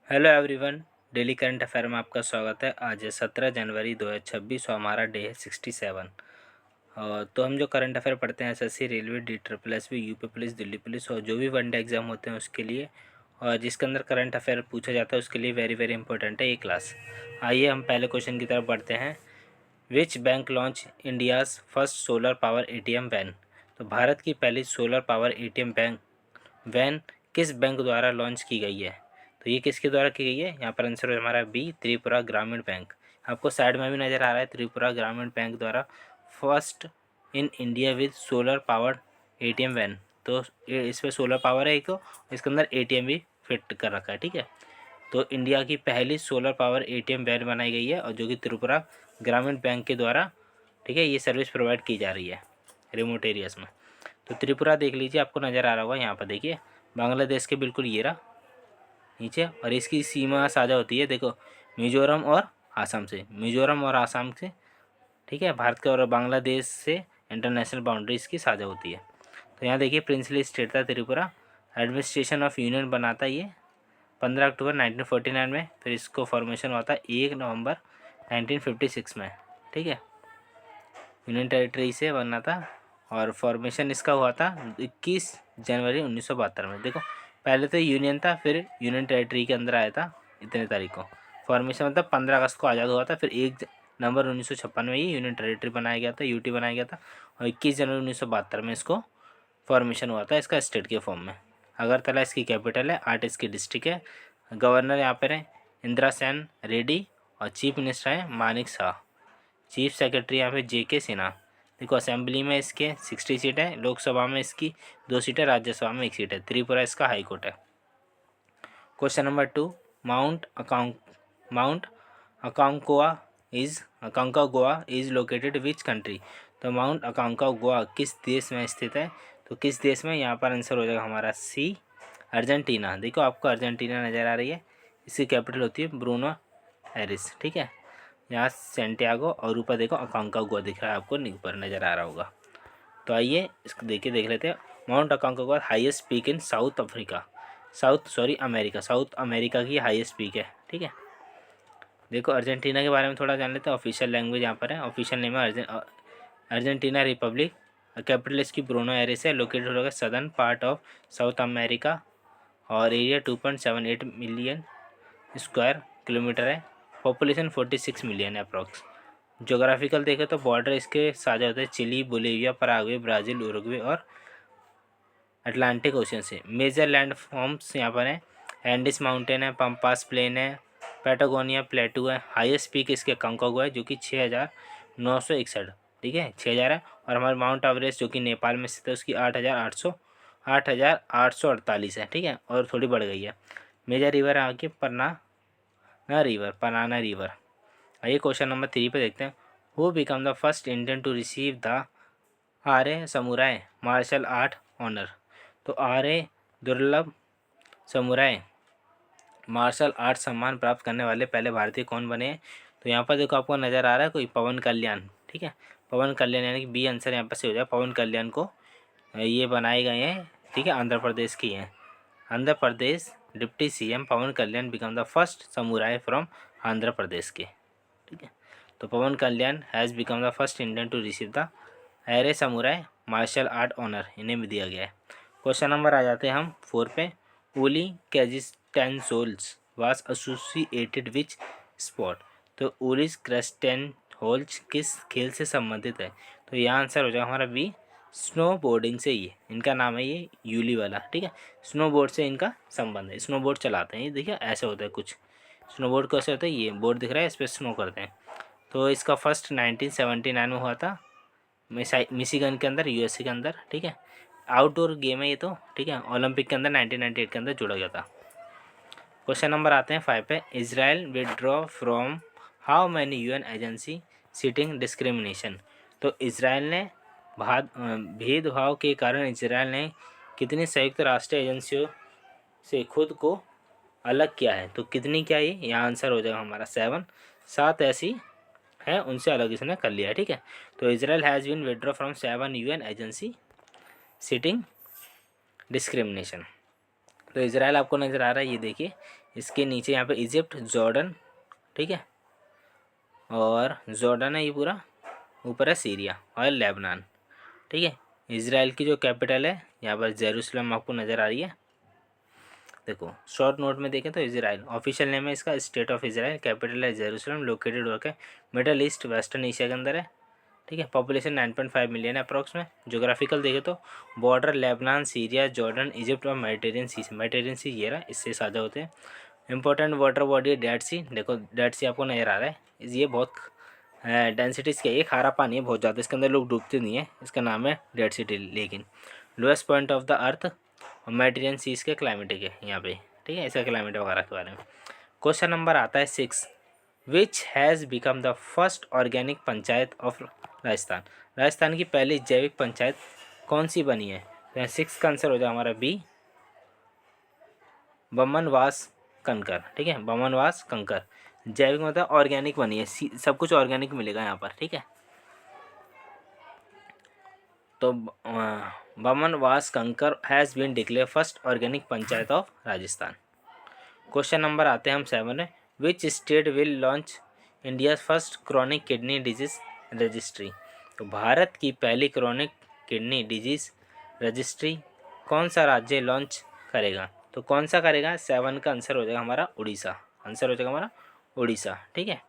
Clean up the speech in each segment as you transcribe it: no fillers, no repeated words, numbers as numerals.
Hello everyone. Daily current affair में आपका स्वागत है। आज है 17 जनवरी 2026 और हमारा डे है 67। तो हम जो करंट अफेयर पढ़ते हैं SSC, railway, DSSS, UP police, Delhi police और जो भी वनडे एग्जाम होते हैं उसके लिए, और जिसके अंदर करंट अफेयर पूछा जाता है उसके लिए वेरी वेरी इंपॉर्टेंट है ये क्लास। आइए हम पहले क्वेश्चन की तरफ बढ़ते हैं। Which bank launch India's first solar power ATM van. तो भारत की पहली solar power ATM bank van किस बैंक द्वारा लॉन्च की गई है? तो ये किसके द्वारा की गई है? यहाँ पर आंसर है हमारा बी, त्रिपुरा ग्रामीण बैंक। आपको साइड में भी नज़र आ रहा है त्रिपुरा ग्रामीण बैंक द्वारा first in India with solar powered ATM van. तो इस पर सोलर पावर है एक, तो इसके अंदर ATM भी फिट कर रखा है। ठीक है, तो इंडिया की पहली सोलर पावर ATM वैन बनाई गई है और जो कि त्रिपुरा ग्रामीण बैंक के द्वारा, ठीक है, ये सर्विस प्रोवाइड की जा रही है रिमोट एरियाज़ में। तो त्रिपुरा देख लीजिए, आपको नज़र आ रहा होगा यहाँ पर, देखिए बांग्लादेश के बिल्कुल ये रहा नीचे, और इसकी सीमा साझा होती है देखो मिजोरम और आसाम से, मिजोरम और आसाम से। ठीक है, भारत के और बांग्लादेश से इंटरनेशनल बाउंड्री इसकी साझा होती है। तो यहाँ देखिए प्रिंसली स्टेट था त्रिपुरा, एडमिनिस्ट्रेशन ऑफ यूनियन बनाता ये 15 अक्टूबर 1949 में, फिर इसको फॉर्मेशन हुआ था 1 नवंबर 1956 में। ठीक है, यूनियन टेरिटरी से बनना था और फॉर्मेशन इसका हुआ था 21 जनवरी 1972 में। देखो पहले तो यूनियन था, फिर यूनियन टेरिटरी के अंदर आया था इतने तारीख को। फॉर्मेशन मतलब 15 अगस्त को आज़ाद हुआ था, फिर 1 नवंबर 1956 में ये यूनियन टेरिटरी बनाया गया था, यूटी बनाया गया था, और 21 जनवरी 1972 में इसको फॉर्मेशन हुआ था इसका स्टेट के फॉर्म में। अगरतला इसकी कैपिटल है, 8 इसकी डिस्ट्रिक्ट है। गवर्नर यहाँ पर है इंदिरा सेन रेड्डी और चीफ मिनिस्टर है मानिक शाह। चीफ सेक्रेटरी यहाँ पे JK सिन्हा। देखो असेंबली में इसके 60 सीट है, लोकसभा में इसकी 2 सीट है, राज्यसभा में 1 सीट है। त्रिपुरा इसका हाई कोर्ट है। Question number 2, mount अकांकागुआ is located which country. तो माउंट अकांकागुआ किस देश में स्थित है? तो किस देश में? यहाँ पर आंसर हो जाएगा हमारा सी, अर्जेंटीना। देखो आपको अर्जेंटीना नज़र आ रही है, इसकी कैपिटल होती है ब्रूनो एरिस। ठीक है, यहाँ सेंटियागो और ऊपर देखो अकांकागुआ दिख रहा है आपको, ऊपर नज़र आ रहा होगा। तो आइए इसको देख लेते हैं। Mount अकांकागुआ highest peak in south America की हाईएस्ट पीक है। ठीक है, देखो अर्जेंटीना के बारे में थोड़ा जान लेते हैं। ऑफिशियल लैंग्वेज यहाँ पर है, ऑफिशियल नेम है अर्जेंटीना रिपब्लिक। कैपिटल इसकी ब्रूनो एरिस है, लोकेटेड होगा southern part of South America, और एरिया 2.78 मिलियन स्क्वायर किलोमीटर है। पॉपुलेशन 46 मिलियन है अप्रॉक्स। जोग्राफिकल देखें तो बॉर्डर इसके साझा होते हैं Chile, Bolivia, Paraguay, Brazil, Uruguay और अटलांटिक ओशन से। मेजर लैंड फॉर्म्स यहाँ पर हैं, एंडिस माउंटेन है, पम्पास प्लेन है, पैटागोनिया प्लेटू है। हाईएस्ट पीक इसके कंकागुआ है जो कि 6,961, ठीक है 6,000 है। और हमारे माउंट एवरेस्ट जो कि नेपाल में स्थित है उसकी 8,848 है। ठीक है, और थोड़ी बढ़ गई है। मेजर रिवर है आगे पनाना रिवर। आइए क्वेश्चन नंबर 3 पे देखते हैं। Who become the first Indian to receive the Arya samurai martial art honour. तो आर्य दुर्लभ समुराय मार्शल आर्ट सम्मान प्राप्त करने वाले पहले भारतीय कौन बने हैं? तो यहाँ पर देखो आपको नज़र आ रहा है कोई पवन कल्याण। ठीक है, पवन कल्याण यानी कि बी आंसर यहाँ पर से हो जाए। पवन कल्याण को ये बनाए गए हैं, ठीक है, आंध्र प्रदेश की हैं। Andhra Pradesh deputy CM Pawan Kalyan become the first samurai from Andhra Pradesh के। ठीक है, तो Pawan Kalyan has become the first Indian to receive the Arya samurai martial art honour, इन्हें भी दिया गया है। क्वेश्चन नंबर आ जाते हैं हम 4 पे। ओली कैजिस्टेंसोल्स वाज एसोसिएटेड विच स्पोर्ट। तो ओलिस क्रेस्टेंहोल्ज किस खेल से संबंधित है? तो यहाँ आंसर हो जाएगा हमारा बी, स्नो बोर्डिंग से। ये इनका नाम है ये यूली वाला। ठीक है, स्नो बोर्ड से इनका संबंध है, स्नो बोर्ड चलाते हैं ये। देखिए ऐसे होता है कुछ, स्नो बोर्ड कैसे होता है, ये बोर्ड दिख रहा है इस पर स्नो करते हैं। तो इसका फर्स्ट 1979 में हुआ था मिशिगन के अंदर, USA के अंदर। ठीक है, आउटडोर गेम है ये तो। ठीक है, ओलंपिक के अंदर 1998 के अंदर जोड़ा गया था। क्वेश्चन नंबर आते हैं 5 पे। Israel withdraw from how many UN agency citing discrimination. तो इसराइल ने भेदभाव के कारण इजराइल ने कितनी संयुक्त राष्ट्र एजेंसियों से खुद को अलग किया है? तो कितनी क्या ये? यहाँ आंसर हो जाएगा हमारा 7 ऐसी है, उनसे अलग इसने कर लिया है। ठीक है, तो Israel has been withdraw from 7 UN agency citing discrimination. तो इजराइल आपको नज़र आ रहा है, ये देखिए इसके नीचे यहाँ पे इजिप्ट, जॉर्डन, ठीक है, और जॉर्डन है ये पूरा, ऊपर है सीरिया और लेबनान, ठीक है। इज़राइल की जो कैपिटल है यहाँ पर जेरूसलम आपको नज़र आ रही है। देखो शॉर्ट नोट में देखें तो इजराइल ऑफिशियल नेम है इसका, स्टेट ऑफ इजराइल, कैपिटल है जेरूसलम, लोकेटेड होकर मिडल ईस्ट वेस्टर्न एशिया के अंदर है, ठीक है। पॉपुलेशन 9.5 मिलियन है अप्रॉक्स में। जोग्राफिकल देखें तो border Lebanon, Syria, Jordan, Egypt और मेडिटेरियन सी ये रहा, इससे साझा होते हैं। इंपॉर्टेंट वाटर बॉडी है डेड सी, देखो डेड सी आपको नज़र आ रहा है, ये बहुत डेंसिटी इसका ये खारा पानी है बहुत ज़्यादा, इसके अंदर लोग डूबते नहीं है, इसका नाम है डेड सी। लेकिन lowest point of the earth और मेडिटेरियन सीज के क्लाइमेटिक है यहाँ पे, ठीक है, इसका क्लाइमेट वगैरह के बारे में। क्वेश्चन नंबर आता है 6, which has become the first organic panchayat of Rajasthan. Rajasthan की पहली जैविक पंचायत कौन सी बनी है? तो 6 का आंसर हो जाए हमारा बी, बमनवास कंकर, ठीक है, बमनवास कंकर। जैविक मतलब ऑर्गेनिक बनी है, सब कुछ ऑर्गेनिक मिलेगा यहाँ पर, ठीक है। तो Bamanwas Kankar has been declare first organic panchayat of Rajasthan. Question number आते हैं हम 7 में, which state will launch India first chronic kidney disease registry. तो भारत की पहली क्रॉनिक किडनी डिजीज रजिस्ट्री कौन सा राज्य लॉन्च करेगा? तो कौन सा करेगा? 7 का आंसर हो जाएगा हमारा उड़ीसा, आंसर हो जाएगा हमारा उड़ीसा, ठीक है।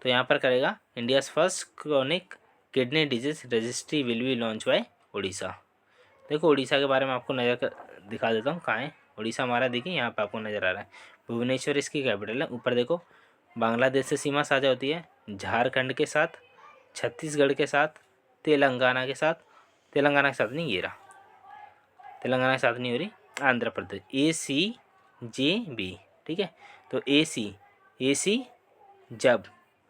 तो यहाँ पर करेगा India's first chronic kidney disease registry will be launch by Orissa. देखो उड़ीसा के बारे में आपको नज़र दिखा देता हूँ, कहाँ है उड़ीसा हमारा, देखिए यहाँ पे आपको नज़र आ रहा है, भुवनेश्वर इसकी कैपिटल है। ऊपर देखो बांग्लादेश से सीमा साझा होती है, झारखंड के साथ, छत्तीसगढ़ के साथ, तेलंगाना के साथ, तेलंगाना के साथ नहीं, ये रहा तेलंगाना के साथ नहीं हो रही, आंध्र प्रदेश, ACJB, ठीक है। तो AC जब,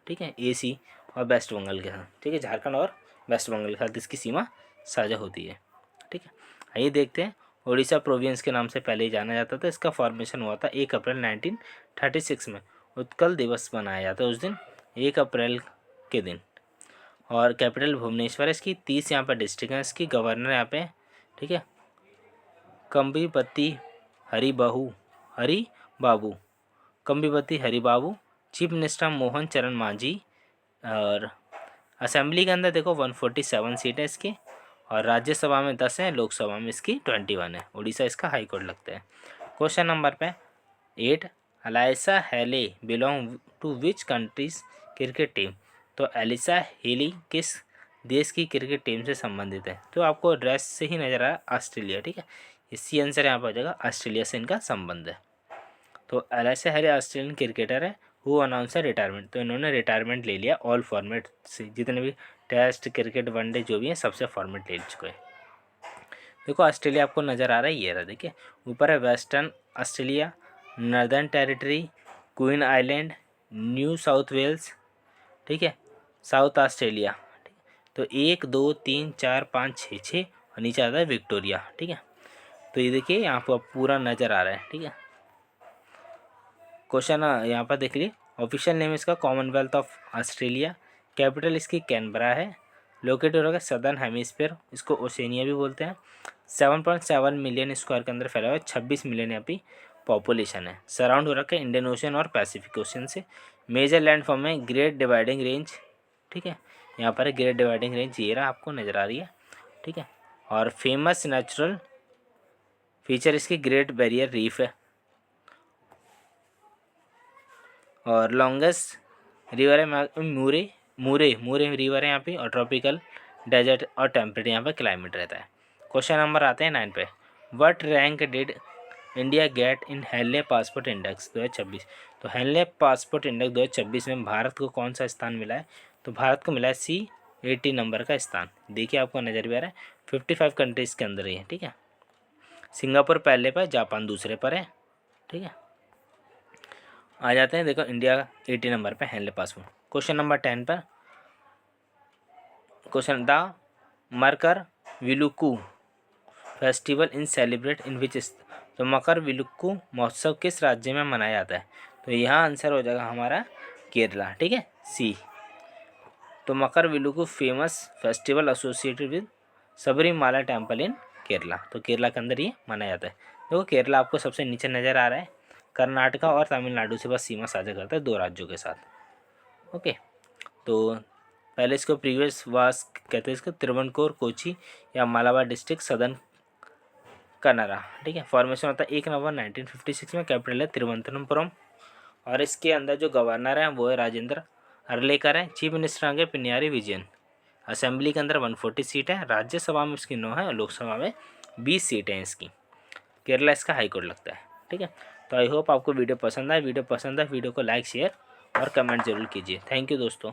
ठीक है, AC और वेस्ट बंगाल के साथ, ठीक है, झारखंड और वेस्ट बंगाल के साथ इसकी सीमा साझा होती है, ठीक है। आइए देखते हैं, उड़ीसा प्रोविंस के नाम से पहले ही जाना जाता था। इसका फॉर्मेशन हुआ था 1 अप्रैल 1936 में। उत्कल दिवस मनाया जाता है उस दिन, 1 अप्रैल के दिन, और कैपिटल भुवनेश्वर है इसकी। 30 यहाँ पर डिस्ट्रिक्ट है इसकी, गवर्नर यहाँ पे, ठीक है, कंबीपति हरि बाबू, कंबीपति हरि बाबू। चीफ मिनिस्टर मोहन चरण मांझी। और असेंबली के अंदर देखो 147 सीट है इसकी, और राज्यसभा में 10 है, लोकसभा में इसकी 21 है। उड़ीसा इसका हाई कोर्ट लगता है। क्वेश्चन नंबर पे 8, Alyssa Healy belong to which countries cricket team. तो एलिसा हेली किस देश की क्रिकेट टीम से संबंधित है? तो आपको ड्रेस से ही नजर आ रहा है ऑस्ट्रेलिया, ठीक है, इसी आंसर यहाँ पर आ जाएगा, ऑस्ट्रेलिया से इनका संबंध है। तो एलिसा हेले ऑस्ट्रेलियन क्रिकेटर है हु अनाउंस रिटायरमेंट। तो इन्होंने रिटायरमेंट ले लिया ऑल फॉर्मेट से, जितने भी टेस्ट क्रिकेट वनडे जो भी है सबसे फॉर्मेट ले चुके हैं। देखो ऑस्ट्रेलिया आपको नज़र आ रहा है, ये रहा, देखिए ऊपर है western Australia, northern territory, queen island, New South Wales, ठीक है, साउथ ऑस्ट्रेलिया, ठीक है। तो 1 2 3 4 5 6 6 और नीचे आता है विक्टोरिया, ठीक है। तो ये देखिए यहाँ पर पूरा नज़र आ रहा है, ठीक है। क्वेश्चन यहाँ पर देख लीजिए, ऑफिशियल नेम इसका कॉमनवेल्थ ऑफ ऑस्ट्रेलिया, कैपिटल इसकी कैनबरा है, लोकेटेड होगा सदर्न हेमिस्फीयर, इसको ओशेनिया भी बोलते हैं। 7.7 मिलियन स्क्वायर के अंदर फैला हुआ है, 26 मिलियन यहाँ पे पॉपुलेशन है। सराउंड हो रखा है इंडियन ओशन और पैसिफिक ओशन से। मेजर लैंड फॉर्म है ग्रेट डिवाइडिंग रेंज, ठीक है, यहाँ पर ग्रेट डिवाइडिंग रेंज ये रहा आपको नज़र आ रही है, ठीक है। और फेमस नेचुरल फीचर इसकी ग्रेट बैरियर रीफ है, और लॉन्गेस्ट रिवर है मूरे रिवर है यहाँ पे, और ट्रॉपिकल डेजर्ट और टेम्परेट यहाँ पे क्लाइमेट रहता है। क्वेश्चन नंबर आते हैं 9 पे, what rank did India get in Henley passport index 2026। तो हेनले पासपोर्ट इंडेक्स 2026 में भारत को कौन सा स्थान मिला है? तो भारत को मिला है C80 नंबर का स्थान। देखिए आपको नज़र भी आ रहा है, 55 कंट्रीज़ के अंदर ही है, ठीक है। सिंगापुर पहले पर, जापान दूसरे पर है, ठीक है। आ जाते हैं, देखो इंडिया 80 नंबर पे हेनले पासपोर्ट। क्वेश्चन नंबर 10 पर, question the Makar Vilakku festival in celebrate in which. तो मकर विलुक्कू महोत्सव किस राज्य में मनाया जाता है? तो यहाँ आंसर हो जाएगा हमारा केरला, ठीक है, C। तो Makar Vilakku famous festival associated with Sabarimala temple in Kerala. तो केरला के अंदर ये मनाया जाता है। देखो केरला आपको सबसे नीचे नज़र आ रहा है, कर्नाटका और तमिलनाडु से बस सीमा साझा करता है, 2 राज्यों के साथ। ओके, तो पहले इसको प्रीवियस वास कहते हैं इसको तिरुवनकोर, कोची या मालाबार डिस्ट्रिक्ट, सदर्न कनाडा। ठीक है, फॉर्मेशन होता है 1 नवंबर 1956 में, कैपिटल है तिरुवनंतपुरम और इसके अंदर जो गवर्नर है वो है राजेंद्र अर्लेकर है। चीफ मिनिस्टर आगे पिनियारी विजयन। असेंबली के अंदर 140 सीट है, राज्यसभा में इसकी 9 है और लोकसभा में 20 सीटें हैं इसकी। केरला इसका हाई कोर्ट लगता है। ठीक है, तो आई होप आपको वीडियो पसंद आए। वीडियो को लाइक, शेयर और कमेंट जरूर कीजिए। थैंक यू दोस्तों।